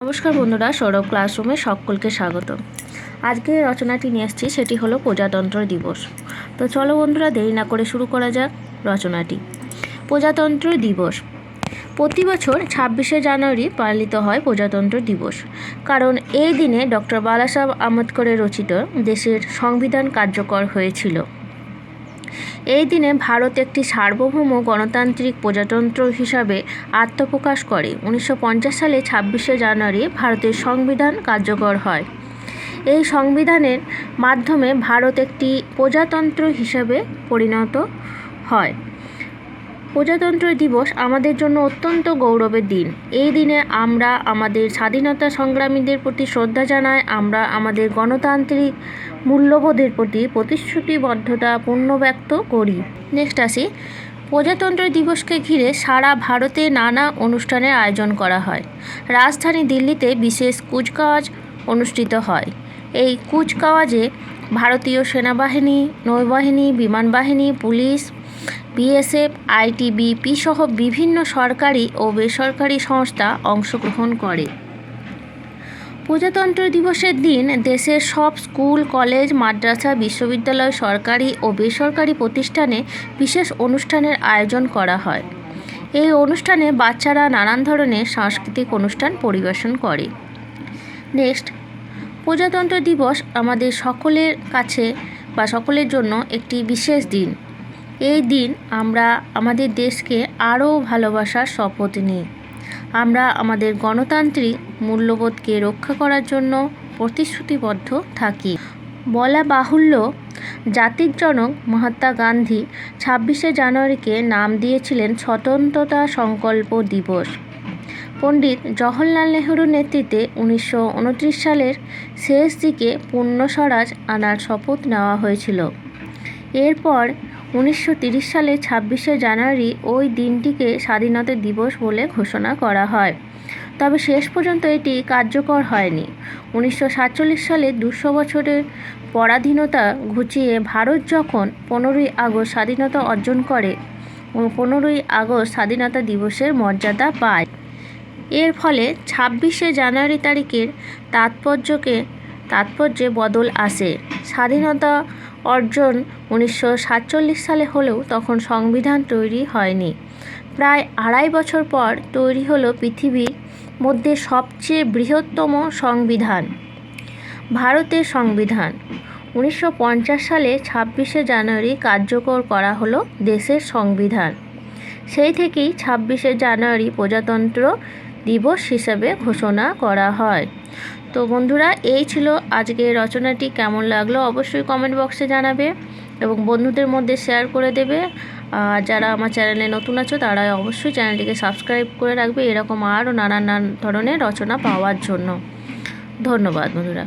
নমস্কার বন্ধুরা, সৌরভ ক্লাসরুমে সকলকে স্বাগত। আজকে রচনাটি নিয়ে আসছি, সেটি হলো প্রজাতন্ত্র দিবস। তো চলো বন্ধুরা, দেরি না করে শুরু করা যাক রচনাটি। প্রজাতন্ত্র দিবস প্রতি বছর 26শে জানুয়ারি পালিত হয় প্রজাতন্ত্র দিবস, কারণ এই দিনে ডক্টর বাবাসাহেব আম্বেদকরের রচিত দেশের সংবিধান কার্যকর হয়েছিল। এই দিনে ভারত একটি সার্বভৌম গণতান্ত্রিক প্রজাতন্ত্র হিসাবে আত্মপ্রকাশ করে। 1950 সালে 26শে জানুয়ারি ভারতের সংবিধান কার্যকর হয়। এই সংবিধানের মাধ্যমে ভারত একটি প্রজাতন্ত্র হিসাবে পরিণত হয়। প্রজাতন্ত্র দিবস আমাদের জন্য অত্যন্ত গৌরবের দিন। এই দিনে আমরা আমাদের স্বাধীনতা সংগ্রামীদের প্রতি শ্রদ্ধা জানাই। আমরা আমাদের গণতান্ত্রিক মূল্যবোধের প্রতি প্রতিশ্রুতিবদ্ধতা পুনর্ব্যক্ত করি। নেক্সট আসি, প্রজাতন্ত্র দিবসকে ঘিরে সারা ভারতে নানা অনুষ্ঠানের আয়োজন করা হয়। রাজধানী দিল্লিতে বিশেষ কুচকাওয়াজ অনুষ্ঠিত হয়। এই কুচকাওয়াজে ভারতীয় সেনাবাহিনী, নৌবাহিনী, বিমান বাহিনী, পুলিশ, বিএসএফ, আইটিবিপি সহ বিভিন্ন সরকারি ও বেসরকারি সংস্থা অংশগ্রহণ করে। প্রজাতন্ত্র দিবসের দিন দেশের সব স্কুল, কলেজ, মাদ্রাসা, বিশ্ববিদ্যালয়, সরকারি ও বেসরকারি প্রতিষ্ঠানে বিশেষ অনুষ্ঠানের আয়োজন করা হয়। এই অনুষ্ঠানে বাচ্চারা নানান ধরনের সাংস্কৃতিক অনুষ্ঠান পরিবেশন করে। নেক্সট, প্রজাতন্ত্র দিবস আমাদের সকলের কাছে বা সকলের জন্য একটি বিশেষ দিন। এই দিন আমরা আমাদের দেশকে আরও ভালোবাসার শপথ নিই। আমরা আমাদের গণতান্ত্রিক মূল্যবোধকে রক্ষা করার জন্য প্রতিশ্রুতিবদ্ধ থাকি। বলা বাহুল্য, জাতির জনক মহাত্মা গান্ধী 26শে জানুয়ারিকে নাম দিয়েছিলেন স্বতন্ত্রতা সংকল্প দিবস। পণ্ডিত জওহরলাল নেহরুর নেতৃত্বে 1929 সালের শেষ দিকে পূর্ণ স্বরাজ আনার শপথ নেওয়া হয়েছিল। এরপর 1930 সালে 26শে জানুয়ারি ওই দিনটিকে স্বাধীনতা দিবস বলে ঘোষণা করা হয়। তবে শেষ পর্যন্ত এটি কার্যকর হয়নি। 1947 সালে 200 বছরের পরাধীনতা ঘুচিয়ে ভারত যখন 15ই আগস্ট স্বাধীনতা অর্জন করে, 15ই আগস্ট স্বাধীনতা দিবসের মর্যাদা পায়। এর ফলে 26শে জানুয়ারি তারিখের তাৎপর্যে বদল আসে। স্বাধীনতা অর্জন 1947 সালে হলেও তখন সংবিধান তৈরি হয়নি। প্রায় 2.5 বছর পর তৈরি হলো পৃথিবীর মধ্যে সবচেয়ে বৃহত্তম সংবিধান, ভারতের সংবিধান। 1950 সালে 26শে জানুয়ারি কার্যকর করা হলো দেশের সংবিধান। সেই থেকেই 26শে জানুয়ারি প্রজাতন্ত্র দিবস হিসেবে ঘোষণা করা হয়। তো বন্ধুরা, এই ছিল আজকের রচনাটি। কেমন লাগলো অবশ্যই কমেন্ট বক্সে জানাবে এবং বন্ধুদের মধ্যে শেয়ার করে দেবে। আর যারা আমার চ্যানেলে নতুন আছো তারা অবশ্যই চ্যানেলটিকে সাবস্ক্রাইব করে রাখবে এরকম আরও নানান ধরনের রচনা পাওয়ার জন্য। ধন্যবাদ বন্ধুরা।